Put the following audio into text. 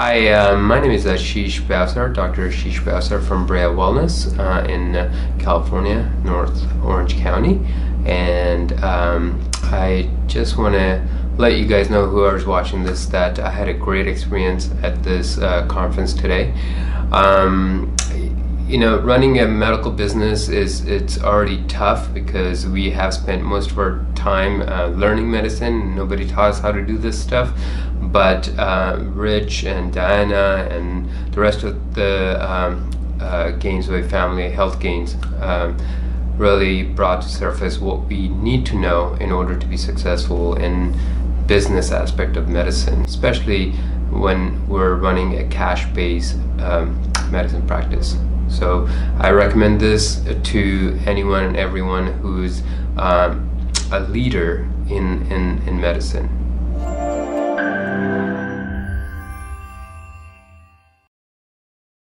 Hi, my name is Ashish Bhavsar, Dr. Ashish Bhavsar from Brea Wellness in California, North Orange County. And I just want to let you guys know, whoever's watching this, that I had a great experience at this conference today. Running a medical business it's already tough because we have spent most of our time learning medicine. Nobody taught us how to do this stuff, but Rich and Diana and the rest of the Gainsway family, Health Gains, really brought to surface what we need to know in order to be successful in business aspect of medicine, especially when we're running a cash-based medicine practice. So I recommend this to anyone and everyone who's a leader in medicine.